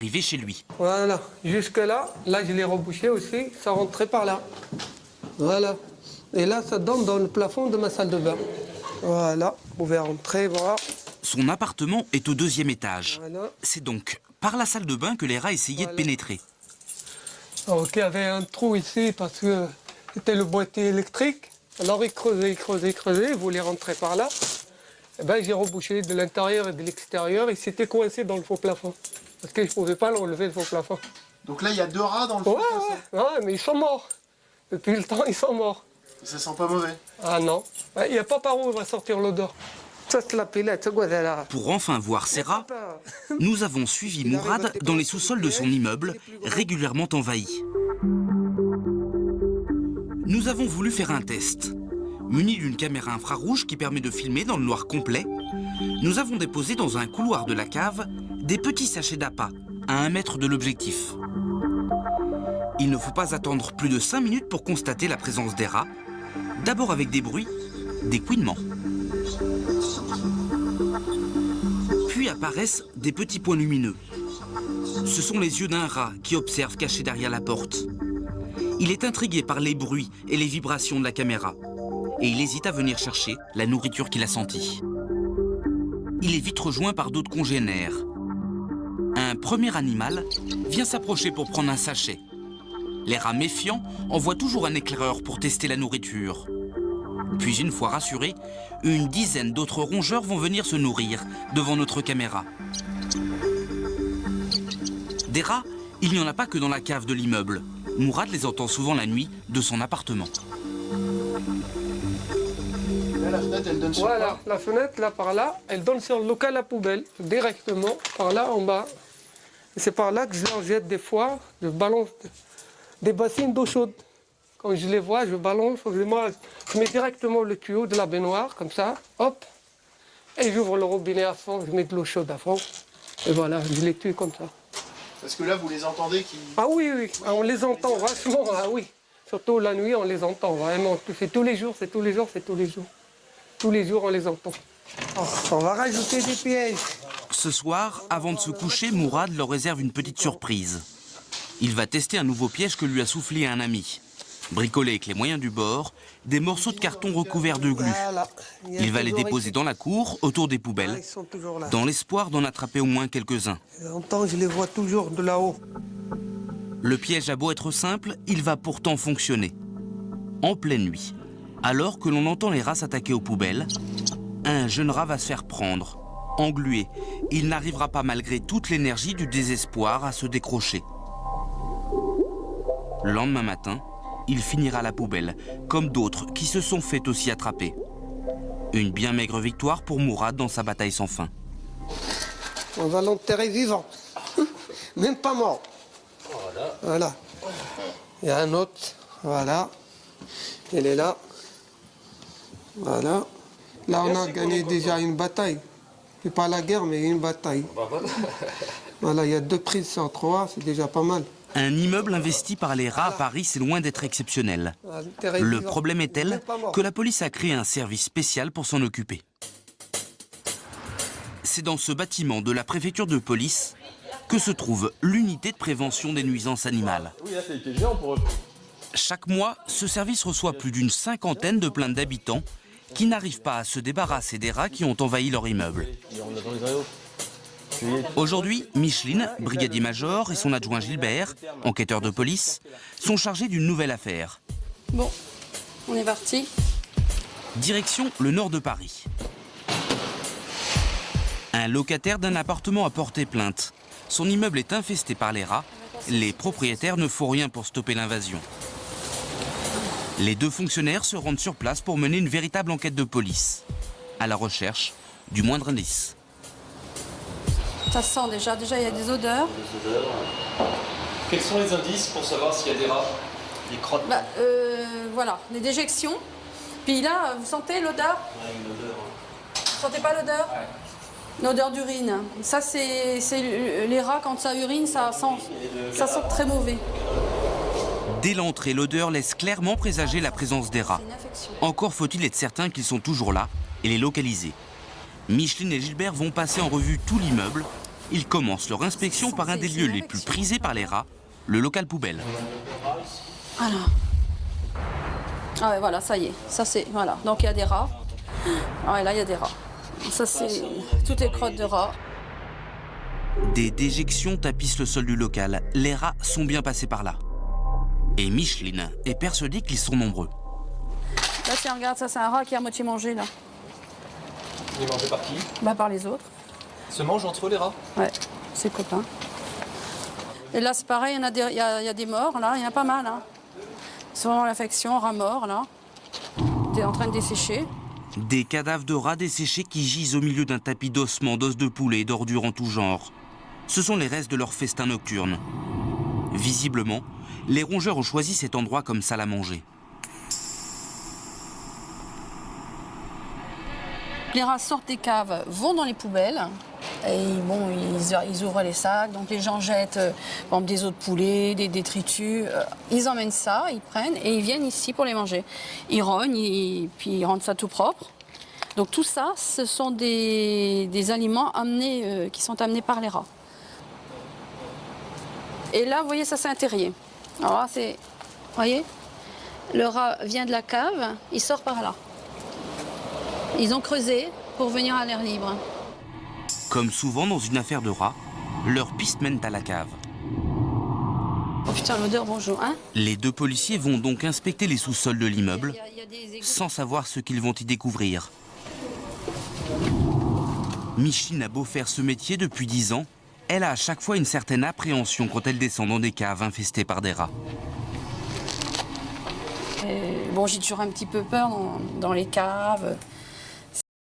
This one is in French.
arrivé chez lui. Voilà, jusque là je l'ai rebouché aussi, ça rentrait par là. Voilà. Et là, ça donne dans le plafond de ma salle de bain. Voilà, vous pouvez rentrer, voir. Son appartement est au 2e étage. Voilà. C'est donc par la salle de bain que les rats essayaient de pénétrer. Donc il y avait un trou ici parce que c'était le boîtier électrique. Alors il creusait, il voulait rentrer par là. Et ben, j'ai rebouché de l'intérieur et de l'extérieur. Il s'était coincé dans le faux plafond. Parce que je ne pouvais pas l'enlever, le faux plafond. Donc là, il y a 2 rats dans le faux plafond. Ouais, mais ils sont morts. Depuis le temps, ils sont morts. Ça sent pas mauvais. Ah non. Il n'y a pas par où va sortir l'odeur. Ça, c'est la pilette, c'est quoi là? Pour enfin voir ces rats, nous avons suivi Mourad dans les sous-sols de son immeuble, régulièrement envahi. Nous avons voulu faire un test. Muni d'une caméra infrarouge qui permet de filmer dans le noir complet, nous avons déposé dans un couloir de la cave des petits sachets d'appât à 1 mètre de l'objectif. Il ne faut pas attendre plus de 5 minutes pour constater la présence des rats, d'abord avec des bruits, des couinements. Puis apparaissent des petits points lumineux. Ce sont les yeux d'un rat qui observe caché derrière la porte. Il est intrigué par les bruits et les vibrations de la caméra. Et il hésite à venir chercher la nourriture qu'il a sentie. Il est vite rejoint par d'autres congénères. Un premier animal vient s'approcher pour prendre un sachet. Les rats méfiants envoient toujours un éclaireur pour tester la nourriture. Puis une fois rassurés, une dizaine d'autres rongeurs vont venir se nourrir devant notre caméra. Des rats, il n'y en a pas que dans la cave de l'immeuble. Mourad les entend souvent la nuit de son appartement. Là, la fenêtre, elle donne sur Voilà, quoi? la fenêtre, là, par là, elle donne sur le local à poubelle, directement, par là, en bas. Et c'est par là que je leur jette des fois, je balance des bassines d'eau chaude. Quand je les vois, je balance, je mets directement le tuyau de la baignoire, comme ça, hop, et j'ouvre le robinet à fond, je mets de l'eau chaude à fond, et voilà, je les tue comme ça. Parce que là, vous les entendez qui... Ah oui, oui, on les entend vachement, ah oui. Surtout la nuit, on les entend vraiment. C'est tous les jours, c'est tous les jours, c'est tous les jours. Tous les jours, on les entend. Oh, on va rajouter des pièges. Ce soir, avant de se coucher, Mourad leur réserve une petite surprise. Il va tester un nouveau piège que lui a soufflé un ami. Bricolé avec les moyens du bord, des morceaux de carton recouverts de glu. Voilà. Il va les déposer dans la cour, autour des poubelles, Ils sont toujours là. dans l'espoir d'en attraper au moins quelques-uns. J'entends, je les vois toujours de là-haut. Le piège a beau être simple, il va pourtant fonctionner. En pleine nuit, alors que l'on entend les rats s'attaquer aux poubelles, un jeune rat va se faire prendre. Englué, il n'arrivera pas malgré toute l'énergie du désespoir à se décrocher. Le lendemain matin, il finira à la poubelle, comme d'autres qui se sont fait aussi attraper. Une bien maigre victoire pour Mourad dans sa bataille sans fin. On va l'enterrer vivant. Même pas mort. Voilà. Il y a un autre. Voilà. Il est là. Voilà. Là, on a gagné déjà une bataille. C'est pas la guerre, mais une bataille. Voilà, il y a 2 prises sur 3, c'est déjà pas mal. Un immeuble investi par les rats à Paris, c'est loin d'être exceptionnel. Le problème est tel que la police a créé un service spécial pour s'en occuper. C'est dans ce bâtiment de la préfecture de police que se trouve l'unité de prévention des nuisances animales. Chaque mois, ce service reçoit plus d'une 50aine de plaintes d'habitants qui n'arrivent pas à se débarrasser des rats qui ont envahi leur immeuble. Aujourd'hui, Micheline, brigadier-major, et son adjoint Gilbert, enquêteur de police, sont chargés d'une nouvelle affaire. Bon, on est parti. Direction le nord de Paris. Un locataire d'un appartement a porté plainte. Son immeuble est infesté par les rats. Les propriétaires ne font rien pour stopper l'invasion. Les 2 fonctionnaires se rendent sur place pour mener une véritable enquête de police, à la recherche du moindre indice. Ça se sent déjà. Déjà, il y a des odeurs. Quels sont les indices pour savoir s'il y a des rats? Des crottes. Voilà, des déjections. Puis là, vous sentez l'odeur? Ouais, une odeur. Vous sentez pas l'odeur? Ouais. L'odeur d'urine. Ça, c'est les rats, quand ça urine, ça sent très mauvais. Dès l'entrée, l'odeur laisse clairement présager la présence des rats. C'est une infection. Encore faut-il être certain qu'ils sont toujours là et les localiser. Micheline et Gilbert vont passer en revue tout l'immeuble ils commencent leur inspection par un des lieux les plus prisés par les rats, le local poubelle. Voilà. Ah ouais, voilà, ça y est. Ça c'est, voilà. Donc il y a des rats. Ah ouais, là il y a des rats. Ça c'est toutes les crottes de rats. Des déjections tapissent le sol du local. Les rats sont bien passés par là. Et Micheline est persuadée qu'ils sont nombreux. Là tiens, regarde, ça c'est un rat qui est à moitié mangé là. Il est mangé par qui? Bah par les autres. Se mangent entre eux les rats? Ouais, ses copains. Et là c'est pareil, il y a des morts là, il y en a pas mal. Hein. C'est vraiment l'infection, rat mort là. T'es en train de dessécher. Des cadavres de rats desséchés qui gisent au milieu d'un tapis d'ossements, d'os de poulet et d'ordures en tout genre. Ce sont les restes de leur festin nocturne. Visiblement, les rongeurs ont choisi cet endroit comme salle à manger. Les rats sortent des caves, vont dans les poubelles. Et bon, ils ouvrent les sacs, donc les gens jettent par exemple, des os de poulet, des détritus. Ils emmènent ça, ils prennent et ils viennent ici pour les manger. Ils rognent, puis ils rendent ça tout propre. Donc tout ça, ce sont des aliments amenés, qui sont amenés par les rats. Et là, vous voyez, ça c'est un terrier. Alors là, c'est, vous voyez, le rat vient de la cave, il sort par là. Ils ont creusé pour venir à l'air libre. Comme souvent dans une affaire de rats, leurs pistes mènent à la cave. Oh putain, l'odeur, bonjour, hein? Les deux policiers vont donc inspecter les sous-sols de l'immeuble, Il y a des égouts. sans savoir ce qu'ils vont y découvrir. Micheline a beau faire ce métier depuis 10 ans, elle a à chaque fois une certaine appréhension quand elle descend dans des caves infestées par des rats. Bon, j'ai toujours un petit peu peur dans les caves.